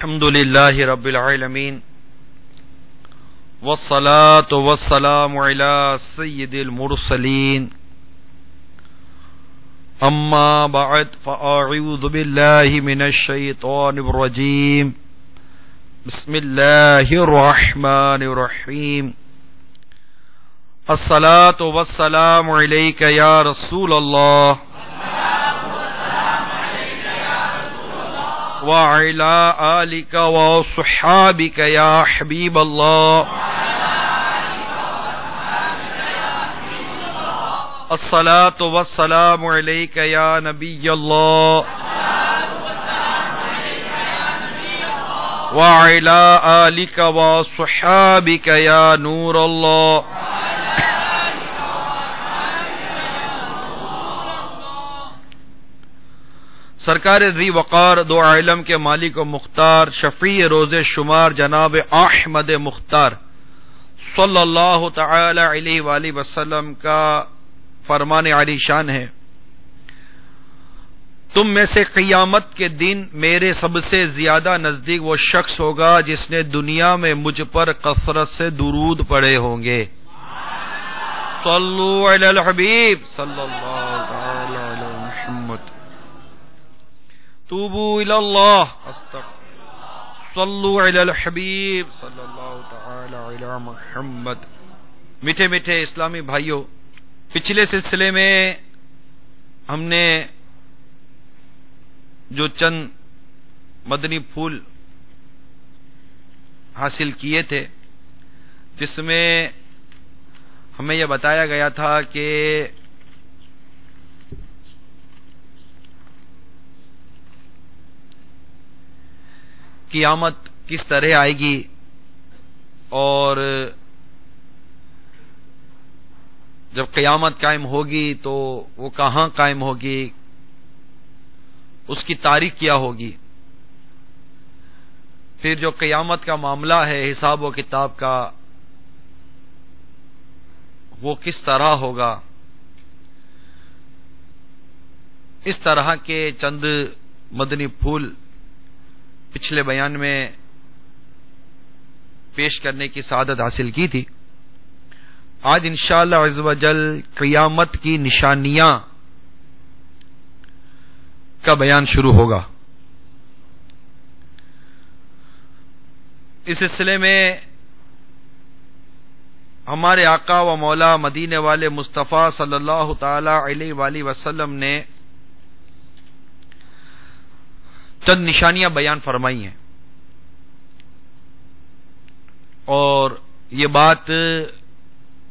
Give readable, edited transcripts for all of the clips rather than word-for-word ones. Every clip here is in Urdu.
الحمد لله رب العالمين والصلاة والسلام على سيد المرسلين أما بعد فأعوذ بالله من الشيطان الرجيم بسم الله الرحمن الرحيم الصلاة والسلام عليك يا رسول الله وعلى آلك وصحابك يا حبيب الله الصلاة والسلام عليك يا نبي الله وعلى آلك وصحابك يا نور الله سرکار ذی وقار دو عالم کے مالک و مختار شفیع روز شمار جناب احمد مختار صلی اللہ تعالی علیہ وآلہ وسلم کا فرمان عالی شان ہے، تم میں سے قیامت کے دن میرے سب سے زیادہ نزدیک وہ شخص ہوگا جس نے دنیا میں مجھ پر کثرت سے درود پڑھے ہوں گے۔ صلو علی الحبیب صلی اللہ تعالی علی محمد توبوا الی اللہ صلو علی الحبیب صلی اللہ تعالی علی محمد۔ میٹھے میٹھے اسلامی بھائیوں، پچھلے سلسلے میں ہم نے جو چند مدنی پھول حاصل کیے تھے، جس میں ہمیں یہ بتایا گیا تھا کہ قیامت کس طرح آئے گی اور جب قیامت قائم ہوگی تو وہ کہاں قائم ہوگی، اس کی تاریخ کیا ہوگی، پھر جو قیامت کا معاملہ ہے حساب و کتاب کا وہ کس طرح ہوگا۔ اس طرح کے چند مدنی پھول پچھلے بیان میں پیش کرنے کی سعادت حاصل کی تھی۔ آج انشاءاللہ عز و جل قیامت کی نشانیاں کا بیان شروع ہوگا۔ اس سلسلے میں ہمارے آقا و مولا مدینے والے مصطفیٰ صلی اللہ تعالی علیہ وآلہ وسلم نے چند نشانیاں بیان فرمائی ہیں، اور یہ بات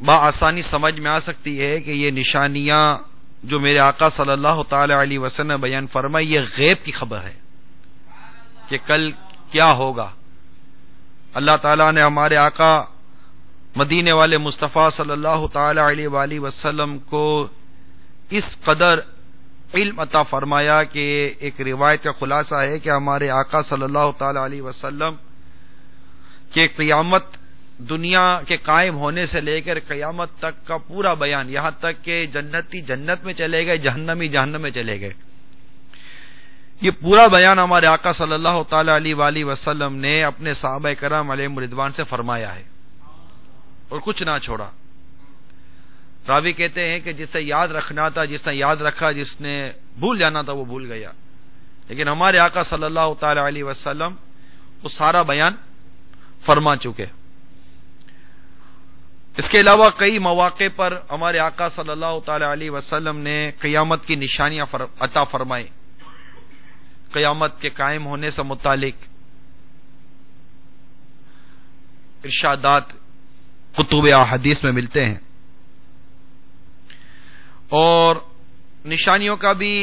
بآسانی سمجھ میں آ سکتی ہے کہ یہ نشانیاں جو میرے آقا صلی اللہ تعالی علیہ وسلم نے بیان فرمائی یہ غیب کی خبر ہے کہ کل کیا ہوگا۔ اللہ تعالیٰ نے ہمارے آقا مدینے والے مصطفیٰ صلی اللہ تعالی علیہ وآلہ وسلم کو اس قدر علم عطا فرمایا کہ ایک روایت کا خلاصہ ہے کہ ہمارے آقا صلی اللہ تعالی علیہ وسلم کہ قیامت دنیا کے قائم ہونے سے لے کر قیامت تک کا پورا بیان، یہاں تک کہ جنتی جنت میں چلے گئے، جہنمی جہنم میں چلے گئے، یہ پورا بیان ہمارے آقا صلی اللہ تعالی علیہ وآلہ وسلم نے اپنے صحابہ کرام علیہم رضوان سے فرمایا ہے اور کچھ نہ چھوڑا۔ راوی کہتے ہیں کہ جسے یاد رکھنا تھا، جس نے یاد رکھا، جس نے بھول جانا تھا وہ بھول گیا، لیکن ہمارے آقا صلی اللہ تعالی علیہ وسلم وہ سارا بیان فرما چکے۔ اس کے علاوہ کئی مواقع پر ہمارے آقا صلی اللہ تعالی علیہ وسلم نے قیامت کی نشانیاں عطا فرمائی، قیامت کے قائم ہونے سے متعلق ارشادات کتب احادیث میں ملتے ہیں، اور نشانیوں کا بھی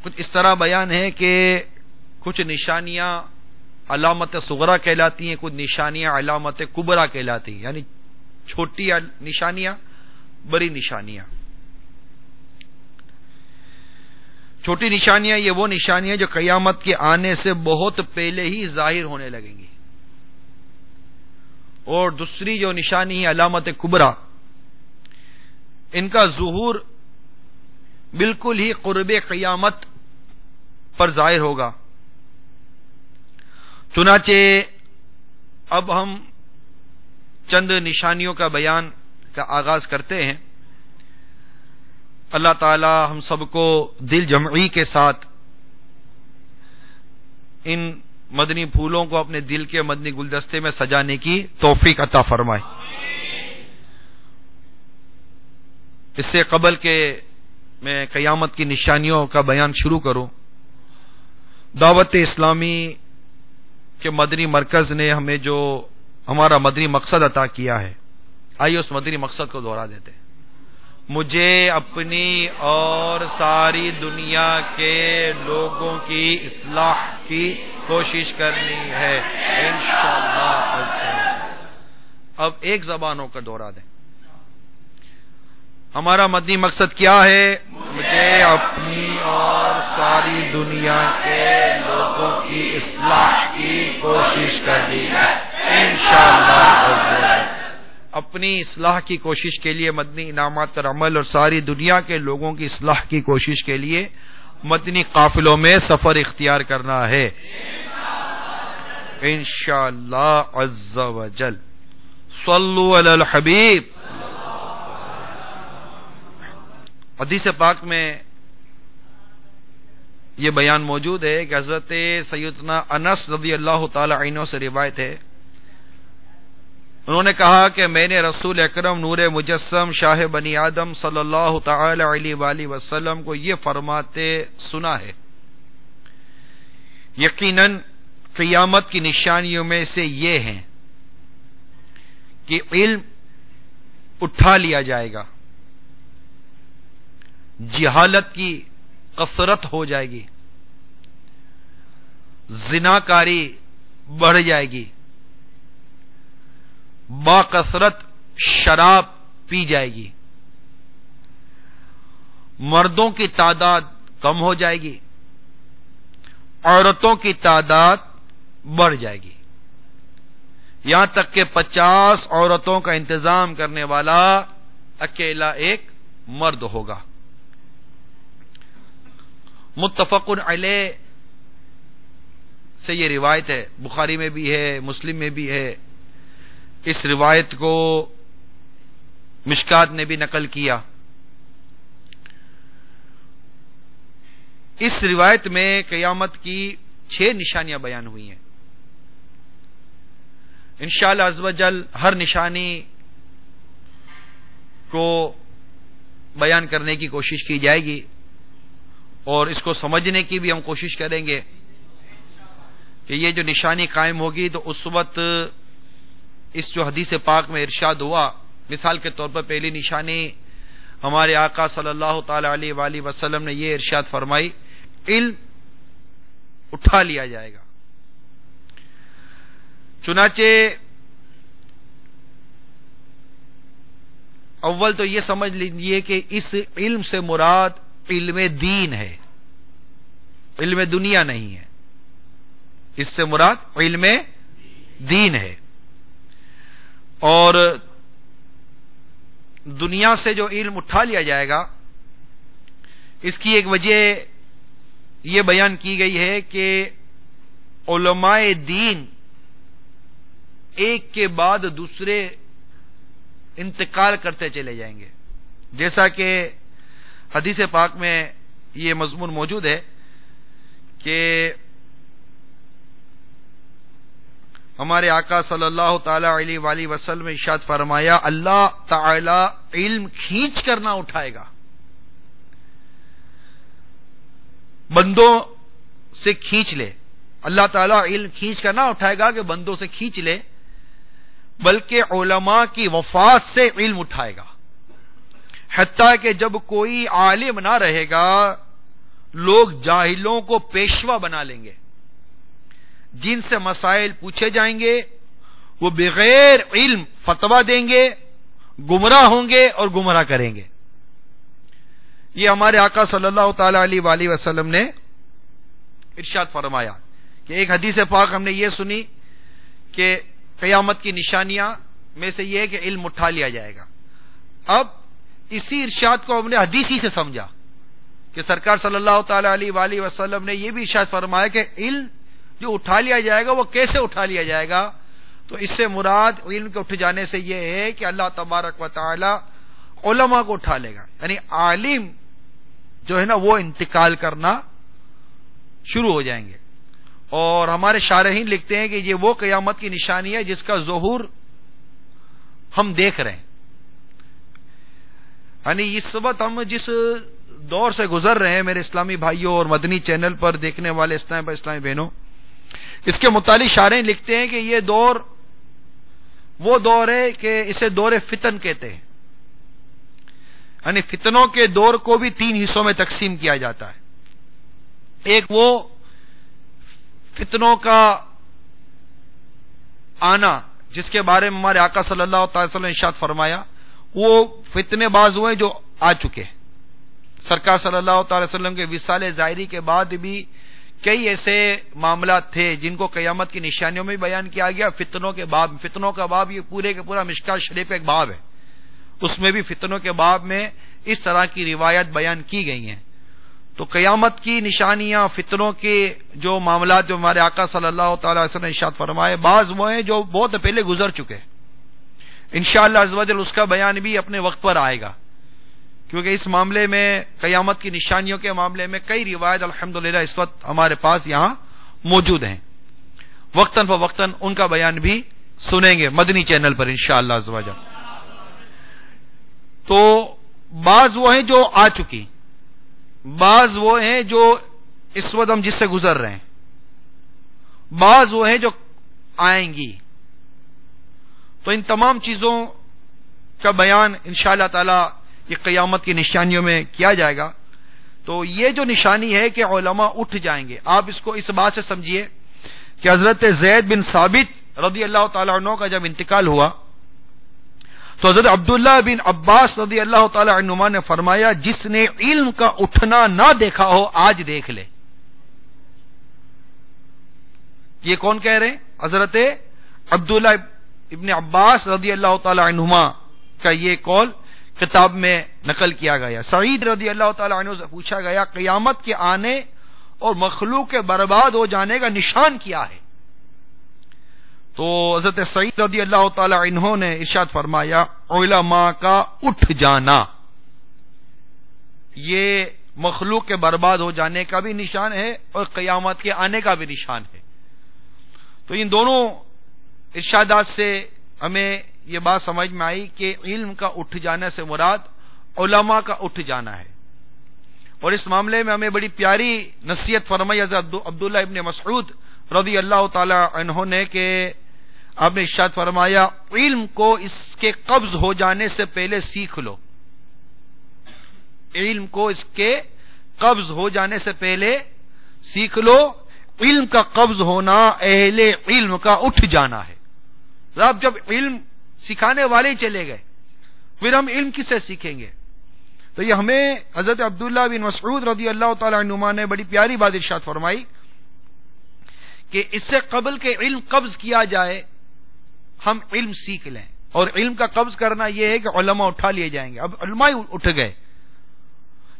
کچھ اس طرح بیان ہے کہ کچھ نشانیاں علامت صغرا کہلاتی ہیں، کچھ نشانیاں علامت کبرا کہلاتی ہیں، یعنی چھوٹی نشانیاں، بڑی نشانیاں۔ چھوٹی نشانیاں یہ وہ نشانیاں جو قیامت کے آنے سے بہت پہلے ہی ظاہر ہونے لگیں گی، اور دوسری جو نشانی ہے علامت کبرا، ان کا ظہور بالکل ہی قرب قیامت پر ظاہر ہوگا، چنانچہ اب ہم چند نشانیوں کا بیان کا آغاز کرتے ہیں۔ اللہ تعالی ہم سب کو دل جمعی کے ساتھ ان مدنی پھولوں کو اپنے دل کے مدنی گلدستے میں سجانے کی توفیق عطا فرمائے۔ اس سے قبل کہ میں قیامت کی نشانیوں کا بیان شروع کروں، دعوت اسلامی کے مدنی مرکز نے ہمیں جو ہمارا مدنی مقصد عطا کیا ہے، آئیے اس مدنی مقصد کو دہرا دیتے ہیں۔ مجھے اپنی اور ساری دنیا کے لوگوں کی اصلاح کی کوشش کرنی ہے انشاءاللہ۔ اب ایک زبانوں کا دہرا دیں۔ ہمارا مدنی مقصد کیا ہے؟ مجھے اپنی اور ساری دنیا کے لوگوں کی اصلاح کی کوشش کرنی ہے انشاءاللہ۔ اپنی اصلاح کی کوشش کے لیے مدنی انعامات پر عمل اور ساری دنیا کے لوگوں کی اصلاح کی کوشش کے لیے مدنی قافلوں میں سفر اختیار کرنا ہے انشاءاللہ عز و جل۔ صلو علی الحبیب۔ حدیث پاک میں یہ بیان موجود ہے کہ حضرت سیدنا انس رضی اللہ تعالی عنہ سے روایت ہے، انہوں نے کہا کہ میں نے رسول اکرم نور مجسم شاہ بنی آدم صلی اللہ تعالی علیہ وآلہ وسلم کو یہ فرماتے سنا ہے، یقیناً قیامت کی نشانیوں میں سے یہ ہیں کہ علم اٹھا لیا جائے گا، جہالت کی کثرت ہو جائے گی، زناکاری بڑھ جائے گی، با کثرت شراب پی جائے گی، مردوں کی تعداد کم ہو جائے گی، عورتوں کی تعداد بڑھ جائے گی، یہاں تک کہ 50 عورتوں کا انتظام کرنے والا اکیلا ایک مرد ہوگا۔ متفق علیہ سے یہ روایت ہے، بخاری میں بھی ہے، مسلم میں بھی ہے۔ اس روایت کو مشکات نے بھی نقل کیا۔ اس روایت میں قیامت کی 6 نشانیاں بیان ہوئی ہیں۔ انشاءاللہ عز و جل ہر نشانی کو بیان کرنے کی کوشش کی جائے گی اور اس کو سمجھنے کی بھی ہم کوشش کریں گے کہ یہ جو نشانی قائم ہوگی تو اس وقت اس جو حدیث پاک میں ارشاد ہوا، مثال کے طور پر پہلی نشانی ہمارے آقا صلی اللہ تعالی علیہ وآلہ وسلم نے یہ ارشاد فرمائی، علم اٹھا لیا جائے گا۔ چنانچہ اول تو یہ سمجھ لیجئے کہ اس علم سے مراد علم دین ہے، علم دنیا نہیں ہے، اس سے مراد علم دین ہے۔ اور دنیا سے جو علم اٹھا لیا جائے گا، اس کی ایک وجہ یہ بیان کی گئی ہے کہ علماء دین ایک کے بعد دوسرے انتقال کرتے چلے جائیں گے، جیسا کہ حدیث پاک میں یہ مضمون موجود ہے کہ ہمارے آقا صلی اللہ تعالی علیہ وآلہ وسلم ارشاد فرمایا، اللہ تعالی علم کھینچ کر نہ اٹھائے گا، بندوں سے کھینچ لے۔ اللہ تعالیٰ علم کھینچ کر نہ اٹھائے گا کہ بندوں سے کھینچ لے، بلکہ علماء کی وفات سے علم اٹھائے گا، حتیٰ کہ جب کوئی عالم نہ رہے گا لوگ جاہلوں کو پیشوا بنا لیں گے، جن سے مسائل پوچھے جائیں گے وہ بغیر علم فتویٰ دیں گے، گمراہ ہوں گے اور گمراہ کریں گے۔ یہ ہمارے آقا صلی اللہ تعالی علیہ وآلہ وسلم نے ارشاد فرمایا کہ ایک حدیث پاک ہم نے یہ سنی کہ قیامت کی نشانیاں میں سے یہ ہے کہ علم اٹھا لیا جائے گا۔ اب اسی ارشاد کو ہم نے حدیث ہی سے سمجھا کہ سرکار صلی اللہ تعالی علیہ وآلہ وسلم نے یہ بھی ارشاد فرمایا کہ علم جو اٹھا لیا جائے گا وہ کیسے اٹھا لیا جائے گا؟ تو اس سے مراد علم کے اٹھ جانے سے یہ ہے کہ اللہ تبارک و تعالی علماء کو اٹھا لے گا، یعنی عالم جو ہے نا وہ انتقال کرنا شروع ہو جائیں گے۔ اور ہمارے شارحین لکھتے ہیں کہ یہ وہ قیامت کی نشانی ہے جس کا ظہور ہم دیکھ رہے ہیں، یعنی اس وقت ہم جس دور سے گزر رہے ہیں میرے اسلامی بھائیوں اور مدنی چینل پر دیکھنے والے اسلامی بہنوں، اس کے متعلق شارحین لکھتے ہیں کہ یہ دور وہ دور ہے کہ اسے دور فتن کہتے ہیں، یعنی فتنوں کے دور کو بھی 3 حصوں میں تقسیم کیا جاتا ہے۔ ایک وہ فتنوں کا آنا جس کے بارے میں ہمارے آقا صلی اللہ تعالی وسلم نے ارشاد فرمایا، وہ فتنے بعض ہوئے جو آ چکے ہیں۔ سرکار صلی اللہ تعالی وسلم کے وصال ظاہری کے بعد بھی کئی ایسے معاملات تھے جن کو قیامت کی نشانیوں میں بیان کیا گیا۔ فتنوں کا باب یہ پورے کا پورا مشکات شریف ایک باب ہے، اس میں بھی فتنوں کے باب میں اس طرح کی روایت بیان کی گئی ہیں۔ تو قیامت کی نشانیاں، فتنوں کے جو معاملات جو ہمارے آقا صلی اللہ تعالی وسلم نے ارشاد فرمائے، بعض وہ ہیں جو بہت پہلے گزر چکے، انشاءاللہ عز و جل اس کا بیان بھی اپنے وقت پر آئے گا، کیونکہ اس معاملے میں قیامت کی نشانیوں کے معاملے میں کئی روایت الحمدللہ اس وقت ہمارے پاس یہاں موجود ہیں، وقتاً فوقتاً ان کا بیان بھی سنیں گے مدنی چینل پر انشاءاللہ عز و جل۔ تو بعض وہ ہیں جو آ چکی، بعض وہ ہیں جو اس وقت ہم جس سے گزر رہے ہیں، بعض وہ ہیں جو آئیں گی۔ تو ان تمام چیزوں کا بیان انشاءاللہ تعالی یہ قیامت کی نشانیوں میں کیا جائے گا۔ تو یہ جو نشانی ہے کہ علماء اٹھ جائیں گے، آپ اس کو اس بات سے سمجھیے کہ حضرت زید بن ثابت رضی اللہ تعالی عنہ کا جب انتقال ہوا تو حضرت عبداللہ بن عباس رضی اللہ تعالی عنہما نے فرمایا، جس نے علم کا اٹھنا نہ دیکھا ہو آج دیکھ لے۔ یہ کون کہہ رہے ہیں؟ حضرت عبداللہ ابن عباس رضی اللہ تعالی عنہما کا یہ قول کتاب میں نقل کیا گیا۔ سعید رضی اللہ تعالی عنہ سے پوچھا گیا، قیامت کے آنے اور مخلوق کے برباد ہو جانے کا نشان کیا ہے؟ تو حضرت سعید رضی اللہ تعالی عنہ نے ارشاد فرمایا، علماء کا اٹھ جانا یہ مخلوق کے برباد ہو جانے کا بھی نشان ہے اور قیامت کے آنے کا بھی نشان ہے۔ تو ان دونوں ارشادات سے ہمیں یہ بات سمجھ میں آئی کہ علم کا اٹھ جانے سے مراد علماء کا اٹھ جانا ہے۔ اور اس معاملے میں ہمیں بڑی پیاری نصیحت فرمائی حضرت عبداللہ ابن مسعود رضی اللہ تعالی عنہ نے کہ آپ نے ارشاد فرمایا، علم کو اس کے قبض ہو جانے سے پہلے سیکھ لو۔ علم کو اس کے قبض ہو جانے سے پہلے سیکھ لو۔ علم کا قبض ہونا اہل علم کا اٹھ جانا ہے۔ اب جب علم سکھانے والے ہی چلے گئے پھر ہم علم کس سے سیکھیں گے؟ تو یہ ہمیں حضرت عبداللہ بن مسعود رضی اللہ تعالی عنہما نے بڑی پیاری بات ارشاد فرمائی کہ اس سے قبل کہ علم قبض کیا جائے ہم علم سیکھ لیں۔ اور علم کا قبض کرنا یہ ہے کہ علماء اٹھا لیے جائیں گے۔ اب علماء اٹھ گئے،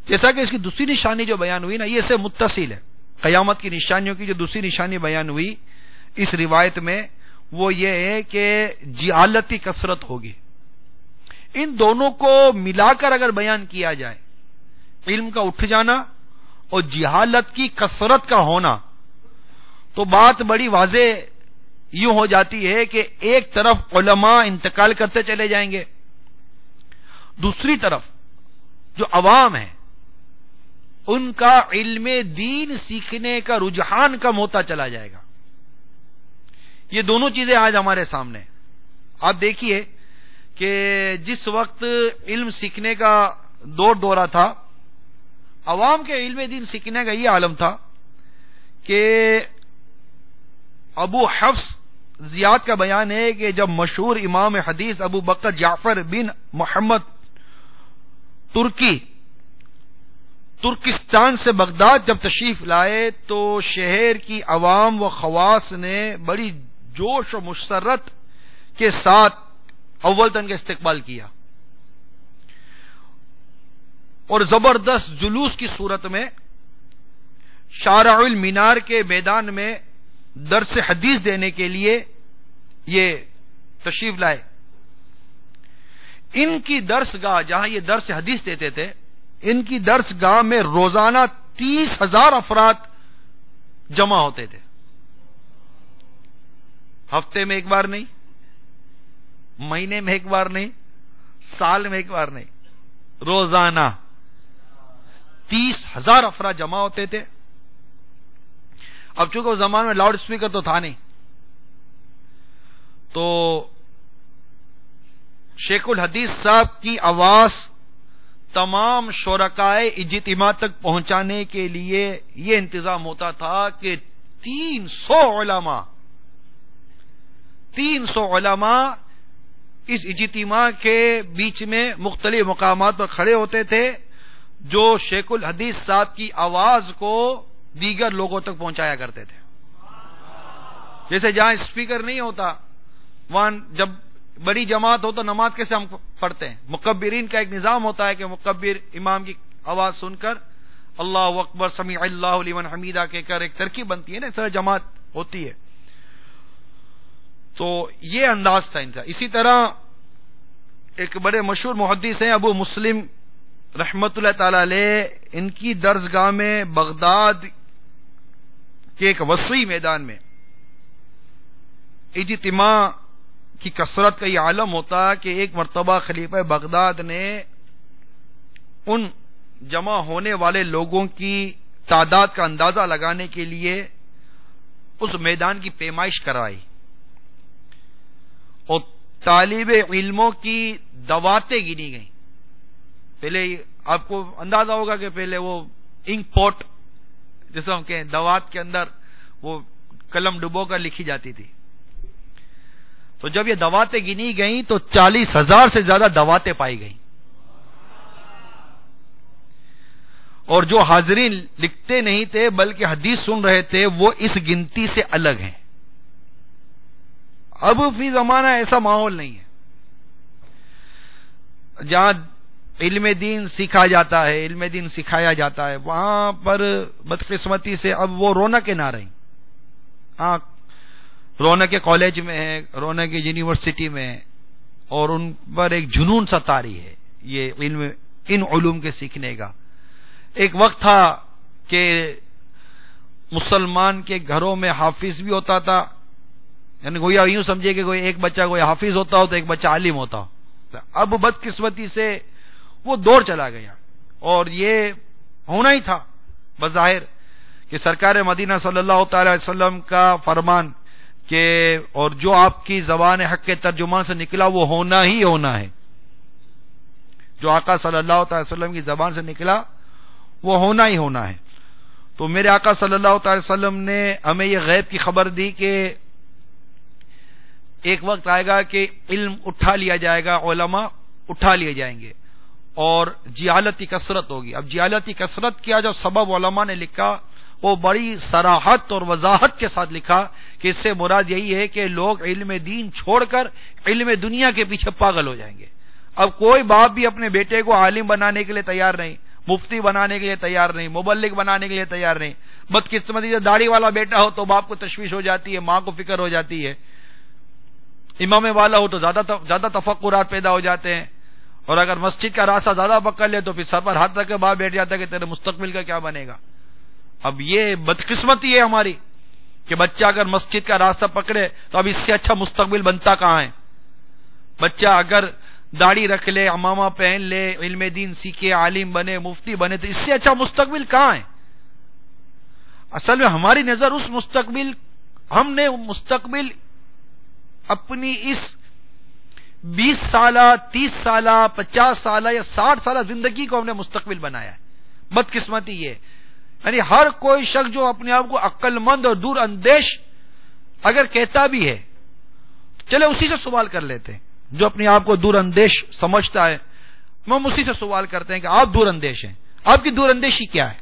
جیسا کہ اس کی دوسری نشانی جو بیان ہوئی نا یہ سے متصل ہے۔ قیامت کی نشانیوں کی جو دوسری نشانی بیان ہوئی اس روایت میں وہ یہ ہے کہ جہالت کی کثرت ہوگی۔ ان دونوں کو ملا کر اگر بیان کیا جائے، علم کا اٹھ جانا اور جہالت کی کثرت کا ہونا، تو بات بڑی واضح یوں ہو جاتی ہے کہ ایک طرف علماء انتقال کرتے چلے جائیں گے، دوسری طرف جو عوام ہیں ان کا علم دین سیکھنے کا رجحان کم ہوتا چلا جائے گا۔ یہ دونوں چیزیں آج ہمارے سامنے۔ آپ دیکھیے کہ جس وقت علم سیکھنے کا دورہ تھا، عوام کے علم دین سیکھنے کا یہ عالم تھا کہ ابو حفص زیاد کا بیان ہے کہ جب مشہور امام حدیث ابو بکر جعفر بن محمد ترکستان سے بغداد جب تشریف لائے تو شہر کی عوام و خواص نے بڑی جوش و مسرت کے ساتھ اول دن کا استقبال کیا اور زبردست جلوس کی صورت میں شارع المینار کے میدان میں درس حدیث دینے کے لیے یہ تشریف لائے. ان کی درس گاہ جہاں یہ درس حدیث دیتے تھے، ان کی درس گاہ میں روزانہ 30,000 افراد جمع ہوتے تھے. ہفتے میں ایک بار نہیں، مہینے میں ایک بار نہیں، سال میں ایک بار نہیں، روزانہ 30,000 افراد جمع ہوتے تھے. اب چونکہ اس زمانے میں لاؤڈ اسپیکر تو تھا نہیں، تو شیخ الحدیث صاحب کی آواز تمام شرکائے اجتماع تک پہنچانے کے لیے یہ انتظام ہوتا تھا کہ 300 علماء اس اجتماع کے بیچ میں مختلف مقامات پر کھڑے ہوتے تھے، جو شیخ الحدیث صاحب کی آواز کو دیگر لوگوں تک پہنچایا کرتے تھے. جیسے جہاں اسپیکر نہیں ہوتا وہاں جب بڑی جماعت ہو تو نماز کیسے ہم پڑھتے ہیں؟ مکبرین کا ایک نظام ہوتا ہے کہ مکبر امام کی آواز سن کر اللہ اکبر سمیع اللہ لمن حمیدہ کہہ کر ایک ترکیب بنتی ہے نا، اس طرح جماعت ہوتی ہے. تو یہ انداز تھا ان کا. اسی طرح ایک بڑے مشہور محدث ہیں ابو مسلم رحمت اللہ تعالی علیہ، ان کی درسگاہ میں بغداد کے ایک وسیع میدان میں اجتماع کی کثرت کا یہ عالم ہوتا کہ ایک مرتبہ خلیفہ بغداد نے ان جمع ہونے والے لوگوں کی تعداد کا اندازہ لگانے کے لیے اس میدان کی پیمائش کروائی اور طالب علموں کی دواتیں گنی گئیں. پہلے آپ کو اندازہ ہوگا کہ پہلے وہ انک پوٹ جیسے ہم کہیں دوات کے اندر وہ قلم ڈبو کر لکھی جاتی تھی. تو جب یہ دواتیں گنی گئیں تو 40,000 سے زیادہ دواتیں پائی گئیں، اور جو حاضرین لکھتے نہیں تھے بلکہ حدیث سن رہے تھے وہ اس گنتی سے الگ ہیں. اب فی زمانہ ایسا ماحول نہیں ہے. جہاں علم دین سیکھا جاتا ہے، علم دین سکھایا جاتا ہے، وہاں پر بدقسمتی سے اب وہ رونقیں نہ رہیں. ہاں، رونق کالج میں ہے، رونق یونیورسٹی میں ہے، اور ان پر ایک جنون سا طاری ہے یہ علم، ان علوم کے سیکھنے کا. ایک وقت تھا کہ مسلمان کے گھروں میں حافظ بھی ہوتا تھا، یعنی گویا یوں سمجھے کہ کوئی ایک بچہ کوئی حافظ ہوتا ہو تو ایک بچہ عالم ہوتا ہو. اب بدقسمتی سے وہ دور چلا گیا، اور یہ ہونا ہی تھا بظاہر کہ سرکار مدینہ صلی اللہ تعالی علیہ وسلم کا فرمان کہ اور جو آپ کی زبان حق کے ترجمان سے نکلا وہ ہونا ہی ہونا ہے. جو آقا صلی اللہ تعالی وسلم کی زبان سے نکلا وہ ہونا ہی ہونا ہے. تو میرے آقا صلی اللہ تعالی وسلم نے ہمیں یہ غیب کی خبر دی کہ ایک وقت آئے گا کہ علم اٹھا لیا جائے گا، علماء اٹھا لیے جائیں گے اور جہالت کی کثرت ہوگی. اب جہالت کی کثرت کیا جو سبب علماء نے لکھا وہ بڑی صراحت اور وضاحت کے ساتھ لکھا کہ اس سے مراد یہی ہے کہ لوگ علم دین چھوڑ کر علم دنیا کے پیچھے پاگل ہو جائیں گے. اب کوئی باپ بھی اپنے بیٹے کو عالم بنانے کے لیے تیار نہیں، مفتی بنانے کے لیے تیار نہیں، مبلغ بنانے کے لیے تیار نہیں. بدقسمتی سے داڑھی والا بیٹا ہو تو باپ کو تشویش ہو جاتی ہے، ماں کو فکر ہو جاتی ہے. امام والا ہو تو زیادہ تفکرات پیدا ہو جاتے ہیں، اور اگر مسجد کا راستہ زیادہ پکڑ لے تو پھر سر پر ہاتھ رکھ کے باپ بیٹھ جاتا ہے کہ تیرے مستقبل کا کیا بنے گا. اب یہ بدقسمتی ہے ہماری کہ بچہ اگر مسجد کا راستہ پکڑے تو اب اس سے اچھا مستقبل بنتا کہاں ہے. بچہ اگر داڑھی رکھ لے، عمامہ پہن لے، علم دین سیکھے، عالم بنے، مفتی بنے، تو اس سے اچھا مستقبل کہاں ہے. اصل میں ہماری نظر اس مستقبل، ہم نے مستقبل اپنی اس 20 سالہ، 30 سالہ، 50 سالہ یا 60 سالہ زندگی کو ہم نے مستقبل بنایا ہے. بدقسمتی یہ، یعنی ہر کوئی شخص جو اپنے آپ کو عقل مند اور دور اندیش اگر کہتا بھی ہے، چلے اسی سے سوال کر لیتے ہیں. جو اپنے آپ کو دور اندیش سمجھتا ہے ہم اسی سے سوال کرتے ہیں کہ آپ دور اندیش ہیں، آپ کی دور اندیشی کیا ہے؟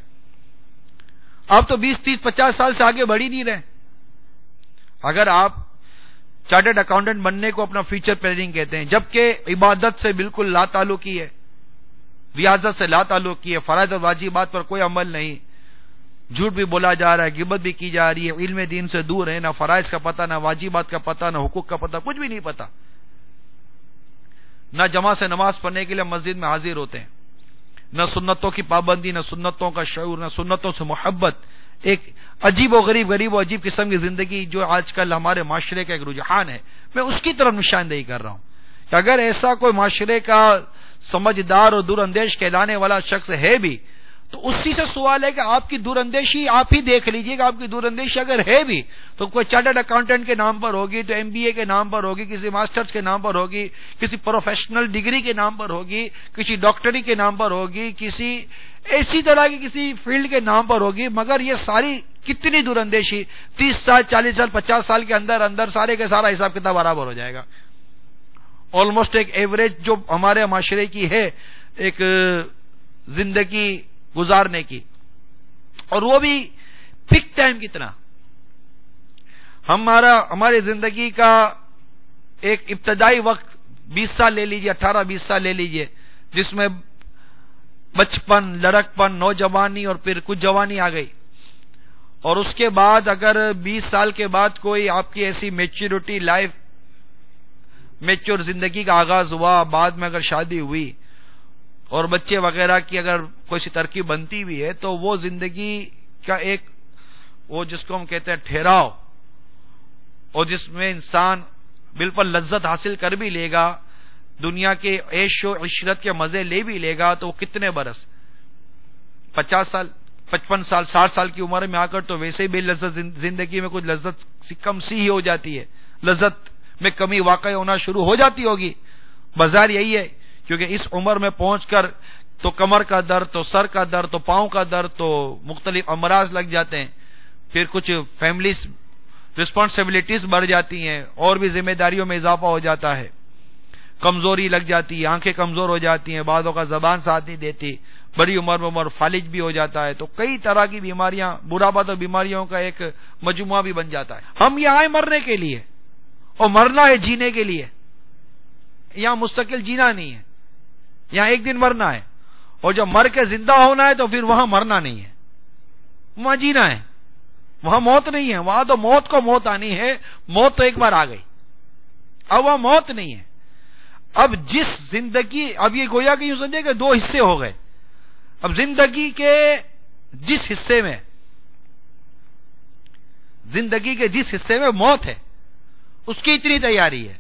آپ تو 20، 30، 50 سال سے آگے بڑھ ہی نہیں رہے. اگر آپ چارٹرڈ اکاؤنٹنٹ بننے کو اپنا فیوچر پلاننگ کہتے ہیں، جبکہ عبادت سے بالکل لا تعلقی ہے، ریاضت سے لا تعلقی ہے، فرائض اور واجبات پر کوئی عمل نہیں، جھوٹ بھی بولا جا رہا ہے، غیبت بھی کی جا رہی ہے، علم دین سے دور ہے، نہ فرائض کا پتہ، نہ واجبات کا پتہ، نہ حقوق کا پتہ، کچھ بھی نہیں پتہ، نہ جماعت سے نماز پڑھنے کے لیے مسجد میں حاضر ہوتے ہیں، نہ سنتوں کی پابندی، نہ سنتوں کا شعور، نہ سنتوں سے محبت. ایک عجیب و عجیب قسم کی زندگی جو آج کل ہمارے معاشرے کا ایک رجحان ہے، میں اس کی طرف نشاندہی کر رہا ہوں کہ اگر ایسا کوئی معاشرے کا سمجھدار اور دور اندیش کہلانے والا شخص ہے بھی تو اسی سے سوال ہے کہ آپ کی دور اندیشی آپ ہی دیکھ لیجئے کہ آپ کی دور اندیشی اگر ہے بھی تو کوئی چارٹرڈ اکاؤنٹنٹ کے نام پر ہوگی، تو MBA کے نام پر ہوگی، کسی ماسٹرز کے نام پر ہوگی، کسی پروفیشنل ڈگری کے نام پر ہوگی، کسی ڈاکٹری کے نام پر ہوگی، کسی ایسی طرح کی کسی فیلڈ کے نام پر ہوگی. مگر یہ ساری کتنی دور اندیشی 30 سال 40 سال 50 سال کے اندر اندر سارے کے سارا حساب کتاب برابر ہو جائے گا. آلموسٹ ایک ایوریج جو ہمارے معاشرے کی ہے ایک زندگی گزارنے کی، اور وہ بھی پک ٹائم کتنا. ہماری زندگی کا ایک ابتدائی وقت 20 سال لے لیجئے، 18-20 سال لے لیجئے، جس میں بچپن، لڑکپن، نوجوانی اور پھر کچھ جوانی آ گئی، اور اس کے بعد اگر 20 سال کے بعد کوئی آپ کی ایسی میچورٹی لائف، میچور زندگی کا آغاز ہوا، بعد میں اگر شادی ہوئی اور بچے وغیرہ کی اگر کوئی سی ترکیب بنتی ہوئی ہے، تو وہ زندگی کا ایک وہ جس کو ہم کہتے ہیں ٹھہراؤ، اور جس میں انسان بالکل لذت حاصل کر بھی لے گا، دنیا کے عیش و عشرت کے مزے لے بھی لے گا، تو وہ کتنے برس 50 سال 55 سال 60 سال کی عمر میں آ کر تو ویسے بھی لذت زندگی میں کچھ لذت کم سی ہی ہو جاتی ہے، لذت میں کمی واقع ہونا شروع ہو جاتی ہوگی. بظاہر یہی ہے، کیونکہ اس عمر میں پہنچ کر تو کمر کا درد، تو سر کا درد، تو پاؤں کا درد، تو مختلف امراض لگ جاتے ہیں، پھر کچھ فیملیز رسپانسبلٹیز بڑھ جاتی ہیں، اور بھی ذمہ داریوں میں اضافہ ہو جاتا ہے، کمزوری لگ جاتی ہے، آنکھیں کمزور ہو جاتی ہیں، بعضوں کا زبان ساتھ نہیں دیتی، بڑی عمر میں عمر فالج بھی ہو جاتا ہے، تو کئی طرح کی بیماریاں، بڑھاپا تو بیماریوں کا ایک مجموعہ بھی بن جاتا ہے. ہم یہاں آئے مرنے کے لیے، اور مرنا ہے جینے کے لیے. یہاں مستقل جینا نہیں ہے، یہاں ایک دن مرنا ہے، اور جب مر کے زندہ ہونا ہے تو پھر وہاں مرنا نہیں ہے، وہاں جینا ہے، وہاں موت نہیں ہے. وہاں تو موت کو موت آنی ہے، موت تو ایک بار آ گئی، اب وہاں موت نہیں ہے. اب جس زندگی، اب یہ گویا کہ یوں سمجھے کہ دو حصے ہو گئے. اب زندگی کے جس حصے میں موت ہے اس کی اتنی تیاری ہے،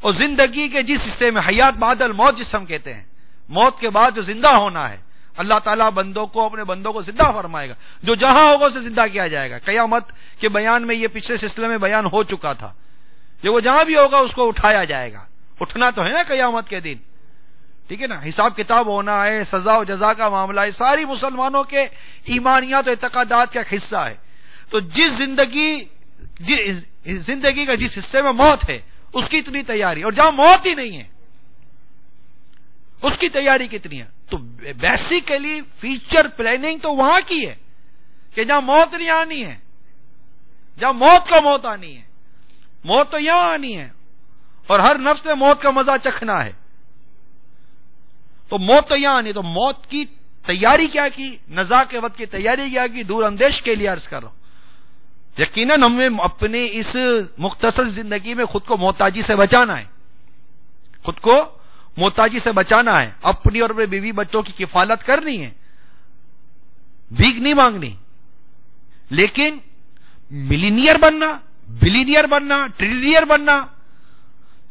اور زندگی کے جس حصے میں حیات بعد الموت جس ہم کہتے ہیں، موت کے بعد جو زندہ ہونا ہے، اللہ تعالیٰ بندوں کو، اپنے بندوں کو زندہ فرمائے گا، جو جہاں ہوگا اسے زندہ کیا جائے گا. قیامت کے بیان میں یہ پچھلے سلسلے میں بیان ہو چکا تھا کہ وہ جہاں بھی ہوگا اس کو اٹھایا جائے گا. اٹھنا تو ہے نا قیامت کے دن، ٹھیک ہے نا، حساب کتاب ہونا ہے، سزا و جزا کا معاملہ ہے، ساری مسلمانوں کے ایمانیات و اعتقادات کا حصہ ہے. تو جس زندگی کا جس حصے میں موت ہے اس کی اتنی تیاری، اور جہاں موت ہی نہیں ہے اس کی تیاری کتنی ہے. تو بیسیکلی فیوچر پلاننگ تو وہاں کی ہے کہ جہاں موت نہیں آنی ہے، جہاں موت کو موت آنی ہے. موت تو یہاں آنی ہے، اور ہر نفس نے موت کا مزہ چکھنا ہے. تو موت تو یہاں آنی ہے، تو موت کی تیاری کیا کی، نزا کے وقت کی تیاری کیا کی، دور اندیش کے لیے عرض کر رہا ہوں. یقیناً ہمیں اپنی اس مختصر زندگی میں خود کو محتاجی سے بچانا ہے، خود کو محتاجی سے بچانا ہے، اپنی اور اپنے بیوی بچوں کی کفالت کرنی ہے، بھیک نہیں مانگنی. لیکن ملینئر بننا، بلینئر بننا، ٹریلینئر بننا،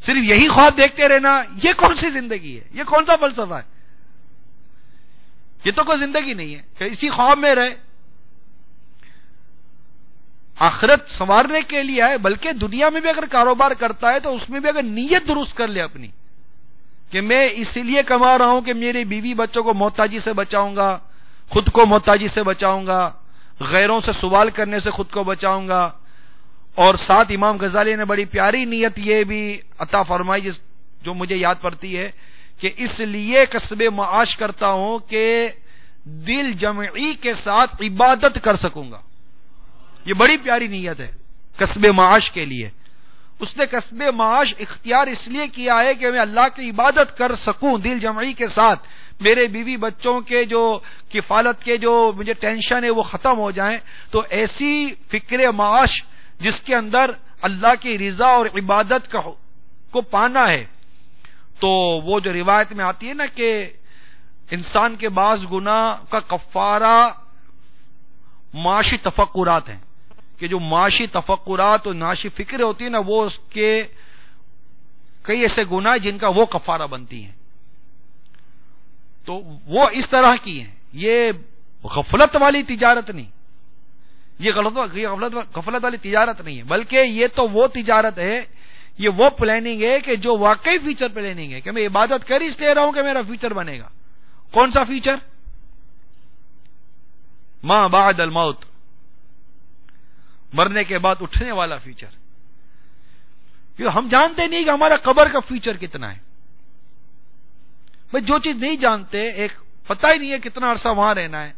صرف یہی خواب دیکھتے رہنا، یہ کون سی زندگی ہے؟ یہ کون سا فلسفہ ہے؟ یہ تو کوئی زندگی نہیں ہے کہ اسی خواب میں رہے. آخرت سنوارنے کے لیے ہے، بلکہ دنیا میں بھی اگر کاروبار کرتا ہے تو اس میں بھی اگر نیت درست کر لے اپنی کہ میں اس لیے کما رہا ہوں کہ میرے بیوی بچوں کو محتاجی سے بچاؤں گا، خود کو محتاجی سے بچاؤں گا، غیروں سے سوال کرنے سے خود کو بچاؤں گا. اور ساتھ امام غزالی نے بڑی پیاری نیت یہ بھی عطا فرمائی جو مجھے یاد پڑتی ہے کہ اس لیے کسب معاش کرتا ہوں کہ دل جمعی کے ساتھ عبادت کر سکوں گا. یہ بڑی پیاری نیت ہے کسب معاش کے لیے. اس نے کسب معاش اختیار اس لیے کیا ہے کہ میں اللہ کی عبادت کر سکوں دل جمعی کے ساتھ، میرے بیوی بچوں کے جو کفالت کے جو مجھے ٹینشن ہے وہ ختم ہو جائیں. تو ایسی فکر معاش جس کے اندر اللہ کی رضا اور عبادت کو پانا ہے، تو وہ جو روایت میں آتی ہے نا کہ انسان کے بعض گناہ کا کفارہ معاشی تفکرات ہیں، کہ جو معاشی تفکرات اور معاشی فکریں ہوتی ہیں نا، وہ اس کے کئی ایسے گناہ جن کا وہ کفارہ بنتی ہیں. تو وہ اس طرح کی ہیں. یہ غفلت والی تجارت نہیں، یہ غفلت والی تجارت نہیں ہے، بلکہ یہ تو وہ تجارت ہے، یہ وہ پلاننگ ہے کہ جو واقعی فیوچر پلاننگ ہے، کہ میں عبادت کر اس لے رہا ہوں کہ میرا فیوچر بنے گا. کون سا فیوچر؟ ما بعد الموت، مرنے کے بعد اٹھنے والا فیوچر. کیونکہ ہم جانتے نہیں کہ ہمارا قبر کا فیوچر کتنا ہے. بھائی جو چیز نہیں جانتے، ایک پتہ ہی نہیں ہے کتنا عرصہ وہاں رہنا ہے،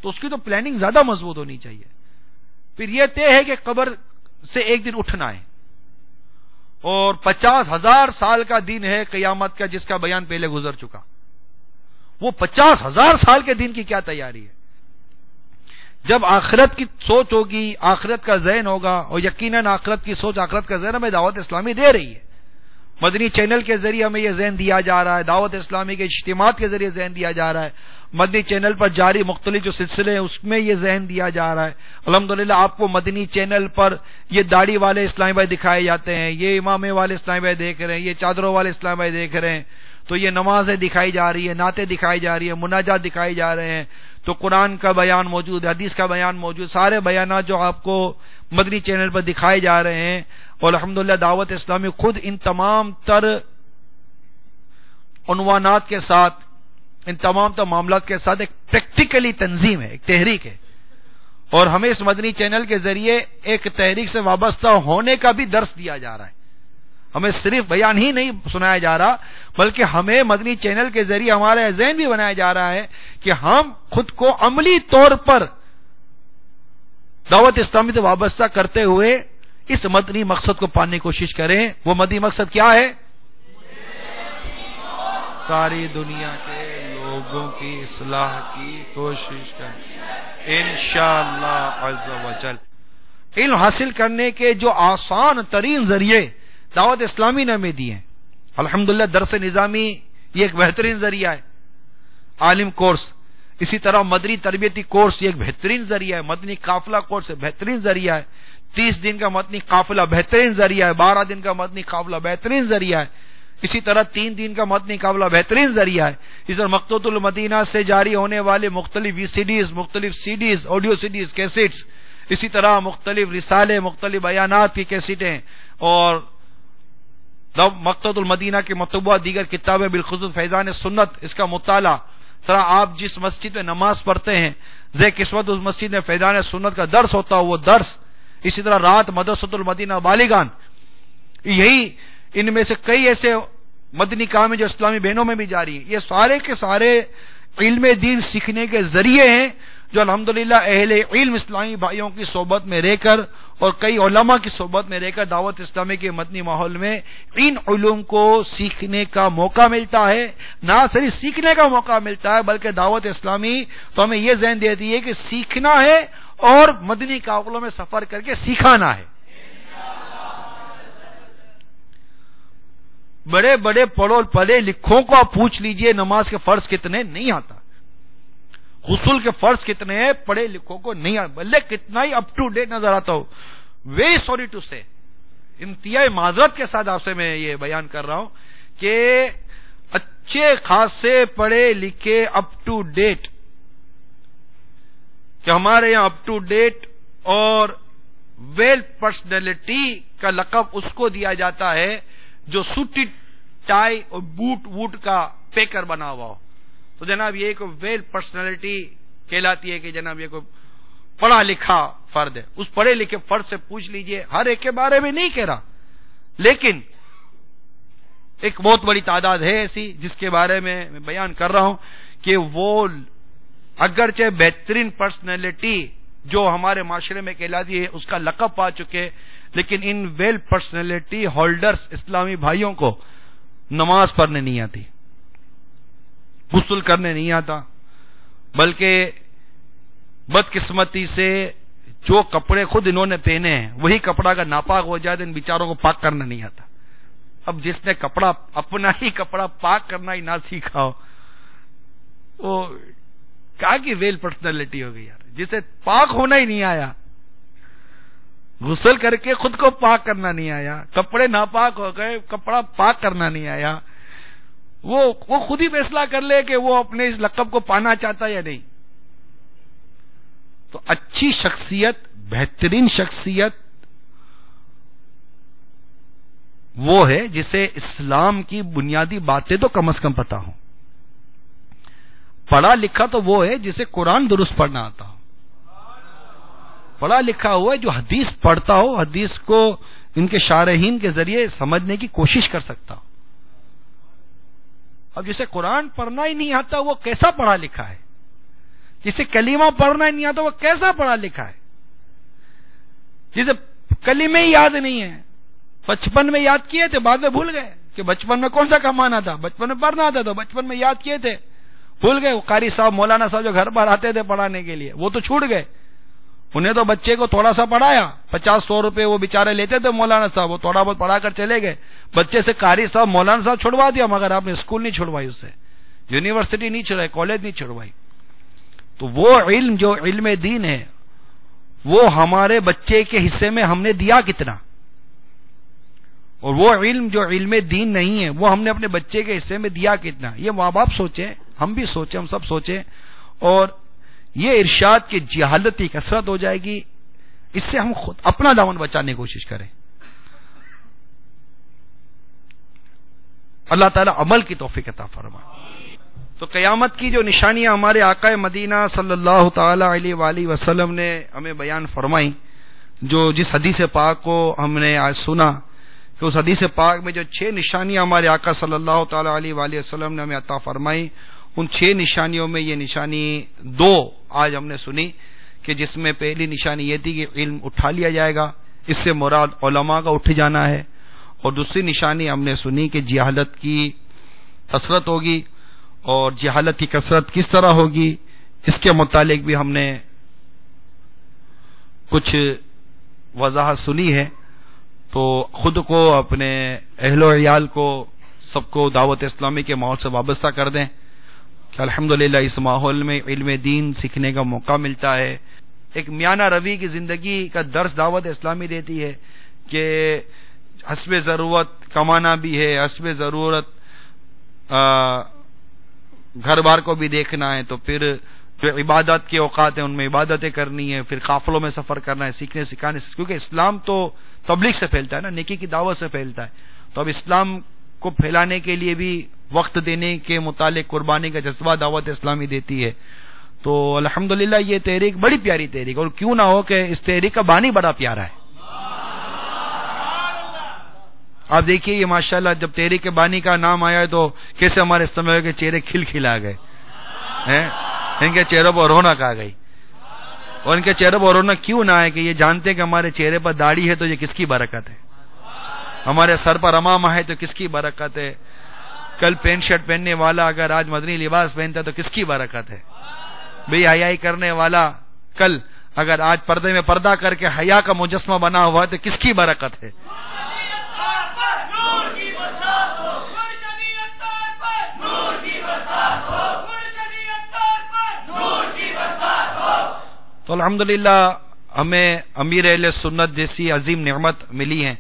تو اس کی تو پلاننگ زیادہ مضبوط ہونی چاہیے. پھر یہ طے ہے کہ قبر سے ایک دن اٹھنا ہے، اور 50,000 سال کا دن ہے قیامت کا، جس کا بیان پہلے گزر چکا. وہ 50,000 سال کے دن کی کیا تیاری ہے؟ جب آخرت کی سوچ ہوگی، آخرت کا ذہن ہوگا، اور یقیناً آخرت کی سوچ، آخرت کا ذہن ہمیں دعوت اسلامی دے رہی ہے. مدنی چینل کے ذریعے ہمیں یہ ذہن دیا جا رہا ہے، دعوت اسلامی کے اجتماعات کے ذریعے ذہن دیا جا رہا ہے، مدنی چینل پر جاری مختلف جو سلسلے ہیں اس میں یہ ذہن دیا جا رہا ہے. الحمدللہ آپ کو مدنی چینل پر یہ داڑھی والے اسلامی بھائی دکھائے جاتے ہیں، یہ امامے والے اسلامی بھائی دیکھ رہے ہیں، یہ چادروں والے اسلامی بھائی دیکھ رہے ہیں. تو یہ نمازیں دکھائی جا رہی ہیں، نعتیں دکھائی جا رہی ہیں، مناجات دکھائی جا رہے ہیں. تو قرآن کا بیان موجود ہے، حدیث کا بیان موجود، سارے بیانات جو آپ کو مدنی چینل پر دکھائے جا رہے ہیں. اور الحمدللہ دعوت اسلامی خود ان تمام تر عنوانات کے ساتھ، ان تمام تر معاملات کے ساتھ ایک پریکٹیکلی تنظیم ہے، ایک تحریک ہے. اور ہمیں اس مدنی چینل کے ذریعے ایک تحریک سے وابستہ ہونے کا بھی درس دیا جا رہا ہے. ہمیں صرف بیان ہی نہیں سنایا جا رہا، بلکہ ہمیں مدنی چینل کے ذریعے ہمارا ذہن بھی بنایا جا رہا ہے کہ ہم خود کو عملی طور پر دعوت اسلامی سے وابستہ کرتے ہوئے اس مدنی مقصد کو پانے کی کوشش کریں. وہ مدنی مقصد کیا ہے؟ ساری دنیا کے لوگوں کی اصلاح کی کوشش کریں انشاءاللہ عز و جل. علم حاصل کرنے کے جو آسان ترین ذریعے دعوت اسلامی نے ہمیں دی ہیں. الحمدللہ درس نظامی یہ ایک بہترین ذریعہ ہے، عالم کورس. اسی طرح مدنی تربیتی کورس یہ ایک بہترین ذریعہ ہے، مدنی قافلہ کورس بہترین ذریعہ ہے، 30 دن کا مدنی قافلہ بہترین ذریعہ ہے، 12 دن کا مدنی قافلہ بہترین ذریعہ ہے. اسی طرح 3 دن کا مدنی قافلہ بہترین ذریعہ ہے. اس طرح مکتبۃ المدینہ سے جاری ہونے والے مختلف وی سی ڈیز، مختلف CDs, audio CDs, cassettes, اسی طرح مختلف رسالے، مختلف بیانات کی کیسٹیں، اور مکتبۃ المدینہ کی مطبوعہ دیگر کتابیں، بالخصوص فیضان سنت، اس کا مطالعہ. طرح آپ جس مسجد میں نماز پڑھتے ہیں، زے قسمت اس مسجد میں فیضان سنت کا درس ہوتا ہے، وہ درس. اسی طرح رات مدرسۃ المدینہ بالغان، یہی ان میں سے کئی ایسے مدنی کام ہیں جو اسلامی بہنوں میں بھی جاری ہیں. یہ سارے کے سارے علم دین سیکھنے کے ذریعے ہیں جو الحمدللہ اہل علم اسلامی بھائیوں کی صحبت میں رہ کر اور کئی علماء کی صحبت میں رہ کر دعوت اسلامی کے مدنی ماحول میں ان علوم کو سیکھنے کا موقع ملتا ہے. نہ صرف سیکھنے کا موقع ملتا ہے بلکہ دعوت اسلامی تو ہمیں یہ ذہن دیتی ہے کہ سیکھنا ہے اور مدنی قافلوں میں سفر کر کے سکھانا ہے. بڑے بڑے پڑھے لکھوں کو آپ پوچھ لیجئے نماز کے فرض کتنے، نہیں آتا. غسل کے فرض کتنے ہیں، پڑھے لکھوں کو نہیں آتا، بلکہ کتنا ہی اپ ٹو ڈیٹ نظر آتا ہو. ویری سوری ٹو سے، انتہائی معذرت کے ساتھ آپ سے میں یہ بیان کر رہا ہوں کہ اچھے خاصے پڑھے لکھے اپ ٹو ڈیٹ، کہ ہمارے یہاں اپ ٹو ڈیٹ اور ویل پرسنالٹی کا لقب اس کو دیا جاتا ہے جو سوٹی ٹائی اور بوٹ ووٹ کا پیکر بنا ہوا ہو. تو جناب یہ کوئی ویل پرسنالٹی کہلاتی ہے کہ جناب یہ کوئی پڑھا لکھا فرد ہے. اس پڑھے لکھے فرد سے پوچھ لیجئے، ہر ایک کے بارے میں نہیں کہہ رہا، لیکن ایک بہت بڑی تعداد ہے ایسی جس کے بارے میں بیان کر رہا ہوں کہ وہ اگرچہ بہترین پرسنالٹی جو ہمارے معاشرے میں کہلاتی ہے اس کا لقب پا چکے، لیکن ان ویل پرسنالٹی ہولڈرز اسلامی بھائیوں کو نماز پڑھنے نہیں آتی، غسل کرنے نہیں آتا، بلکہ بدقسمتی سے جو کپڑے خود انہوں نے پہنے ہیں وہی کپڑا اگر ناپاک ہو جائے تو ان بیچاروں کو پاک کرنا نہیں آتا۔ اب جس نے کپڑا اپنا ہی کپڑا پاک کرنا ہی نہ سیکھا ہو، وہ کیا کی ویل پرسنالٹی ہو گئی یار، جسے پاک ہونا ہی نہیں آیا، غسل کر کے خود کو پاک کرنا نہیں آیا، کپڑے ناپاک ہو گئے، کپڑا پاک کرنا نہیں آیا، وہ خود ہی فیصلہ کر لے کہ وہ اپنے اس لقب کو پانا چاہتا ہے یا نہیں۔ تو اچھی شخصیت، بہترین شخصیت وہ ہے جسے اسلام کی بنیادی باتیں تو کم از کم پتہ ہوں۔ پڑھا لکھا تو وہ ہے جسے قرآن درست پڑھنا آتا ہو، پڑھا لکھا ہوا ہے جو حدیث پڑھتا ہو، حدیث کو ان کے شارحین کے ذریعے سمجھنے کی کوشش کر سکتا ہو۔ اب جسے قرآن پڑھنا ہی نہیں آتا وہ کیسا پڑھا لکھا ہے؟ جسے کلمہ پڑھنا ہی نہیں آتا وہ کیسا پڑھا لکھا ہے؟ جسے کلمے ہی یاد نہیں ہے، بچپن میں یاد کیے تھے بعد میں بھول گئے کہ بچپن میں کون سا کمانا تھا، بچپن میں پڑھنا آتا تو بچپن میں یاد کیے تھے، بھول گئے۔ وہ قاری صاحب، مولانا صاحب جو گھر پر آتے تھے پڑھانے کے لیے وہ تو چھوٹ گئے، انہیں تو بچے کو تھوڑا سا پڑھایا، 50-100 روپے وہ بیچارے لیتے تھے مولانا صاحب، وہ تھوڑا بہت پڑھا کر چلے گئے۔ بچے سے قاری صاحب مولانا صاحب چھڑوا دیا، مگر آپ نے اسکول نہیں چھڑوائی، اس سے یونیورسٹی نہیں چھڑوائی، کالج نہیں چھڑوائی۔ تو وہ علم جو علم دین ہے وہ ہمارے بچے کے حصے میں ہم نے دیا کتنا، اور وہ علم جو علم دین نہیں ہے وہ ہم نے اپنے بچے کے حصے میں دیا کتنا۔ یہ ماں باپ سوچیں، ہم بھی سوچیں، ہم سب سوچیں، اور یہ ارشاد کی جہالت کی کثرت ہو جائے گی، اس سے ہم خود اپنا دامن بچانے کی کوشش کریں۔ اللہ تعالیٰ عمل کی توفیق عطا فرمائے۔ تو قیامت کی جو نشانیاں ہمارے آقا مدینہ صلی اللہ تعالی علیہ وآلہ وسلم نے ہمیں بیان فرمائی، جس حدیث پاک کو ہم نے آج سنا کہ اس حدیث پاک میں جو 6 نشانیاں ہمارے آقا صلی اللہ تعالی علیہ وآلہ وسلم نے ہمیں عطا فرمائی، ان 6 نشانیوں میں یہ نشانی 2 آج ہم نے سنی، کہ جس میں پہلی نشانی یہ تھی کہ علم اٹھا لیا جائے گا، اس سے مراد علماء کا اٹھ جانا ہے، اور دوسری نشانی ہم نے سنی کہ جہالت کی کثرت ہوگی، اور جہالت کی کثرت کس طرح ہوگی اس کے متعلق بھی ہم نے کچھ وضاحت سنی ہے۔ تو خود کو، اپنے اہل و عیال کو، سب کو دعوت اسلامی کے ماحول سے وابستہ کر دیں کہ الحمدللہ اس ماحول میں علم دین سیکھنے کا موقع ملتا ہے۔ ایک میانہ روی کی زندگی کا درس دعوت اسلامی دیتی ہے کہ حسب ضرورت کمانا بھی ہے، حسب ضرورت گھر بار کو بھی دیکھنا ہے، تو پھر جو عبادت کے اوقات ہیں ان میں عبادتیں کرنی ہے، پھر قافلوں میں سفر کرنا ہے، سیکھنے سکھانے سے، کیونکہ اسلام تو تبلیغ سے پھیلتا ہے نا، نیکی کی دعوت سے پھیلتا ہے۔ تو اب اسلام کو پھیلانے کے لیے بھی وقت دینے کے متعلق قربانی کا جذبہ دعوت اسلامی دیتی ہے۔ تو الحمدللہ یہ تحریک بڑی پیاری تحریک، اور کیوں نہ ہو کہ اس تحریک کا بانی بڑا پیارا ہے۔ آپ دیکھیے یہ ماشاءاللہ جب تحریک کے بانی کا نام آیا ہے تو کیسے ہمارے استماع کے چہرے کھل کھل آ گئے ہیں، ان کے چہروں پر رونق آ گئی، اور ان کے چہروں پر رونق کیوں نہ آئے کہ یہ جانتے ہیں کہ ہمارے چہرے پر داڑھی ہے تو یہ کس کی برکت ہے، ہمارے سر پر امامہ ہے تو کس کی برکت ہے، کل پینٹ شرٹ پہننے والا اگر آج مدنی لباس پہنتا ہے تو کس کی برکت ہے، بے حیائی کرنے والا کل اگر آج پردے میں پردہ کر کے حیا کا مجسمہ بنا ہوا ہے تو کس کی برکت ہے۔ تو الحمدللہ ہمیں امیر اہل سنت جیسی عظیم نعمت ملی ہے،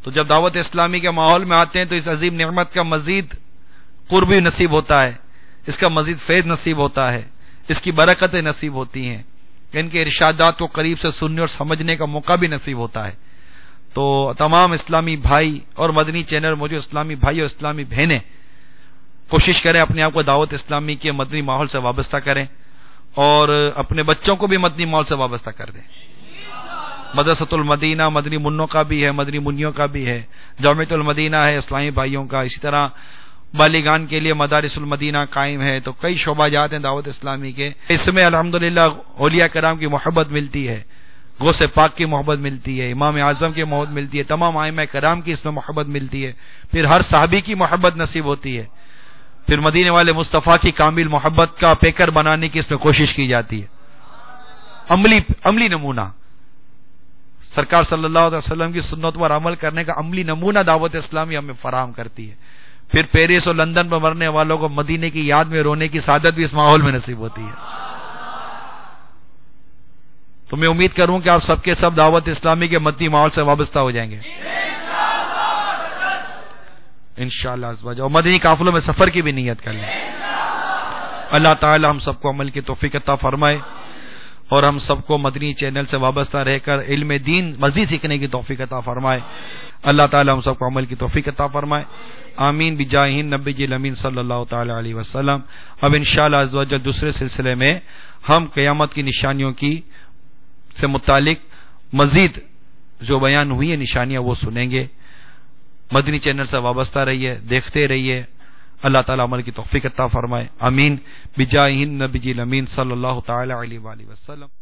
تو جب دعوت اسلامی کے ماحول میں آتے ہیں تو اس عظیم نعمت کا مزید قرب نصیب ہوتا ہے، اس کا مزید فیض نصیب ہوتا ہے، اس کی برکتیں نصیب ہوتی ہیں، ان کے ارشادات کو قریب سے سننے اور سمجھنے کا موقع بھی نصیب ہوتا ہے۔ تو تمام اسلامی بھائی اور مدنی چینل موجود اسلامی بھائی اور اسلامی بہنیں کوشش کریں اپنے آپ کو دعوت اسلامی کے مدنی ماحول سے وابستہ کریں، اور اپنے بچوں کو بھی مدنی ماحول سے وابستہ کر دیں۔ مدرسۃ المدینہ مدنی منوں کا بھی ہے، مدنی منیوں کا بھی ہے، جامعۃ المدینہ ہے اسلامی بھائیوں کا، اسی طرح بالغان کے لیے مدارس المدینہ قائم ہے، تو کئی شعبہ جات ہیں دعوت اسلامی کے، اس میں الحمدللہ اولیاء کرام کی محبت ملتی ہے، غوث پاک کی محبت ملتی ہے، امام اعظم کی محبت ملتی ہے، تمام ائمہ کرام کی اس میں محبت ملتی ہے، پھر ہر صحابی کی محبت نصیب ہوتی ہے، پھر مدینے والے مصطفیٰ کی کامل محبت کا پیکر بنانے کی اس میں کوشش کی جاتی ہے۔ عملی نمونہ سرکار صلی اللہ علیہ وسلم کی سنت پر عمل کرنے کا عملی نمونہ دعوت اسلامی ہمیں فراہم کرتی ہے۔ پھر پیرس اور لندن میں مرنے والوں کو مدینے کی یاد میں رونے کی سعادت بھی اس ماحول میں نصیب ہوتی ہے۔ تو میں امید کروں کہ آپ سب کے سب دعوت اسلامی کے مدنی ماحول سے وابستہ ہو جائیں گے انشاءاللہ اور مدنی قافلوں میں سفر کی بھی نیت کر لیں۔ اللہ تعالی ہم سب کو عمل کی توفیق عطا فرمائے اور ہم سب کو مدنی چینل سے وابستہ رہ کر علم دین مزید سیکھنے کی توفیق عطا فرمائے۔ اللہ تعالی ہم سب کو عمل کی توفیق عطا فرمائے، آمین بجاہ نبی جی الامین صلی اللہ تعالی علیہ وسلم۔ اب انشاءاللہ عز و جل دوسرے سلسلے میں ہم قیامت کی نشانیوں کی سے متعلق مزید جو بیان ہوئی ہے نشانیاں وہ سنیں گے۔ مدنی چینل سے وابستہ رہیے، دیکھتے رہیے، اللہ تعالی عمل کی توفیق عطا فرمائے، آمین بجاہ نبی جی الامین صلی اللہ تعالی علیہ وآلہ وسلم۔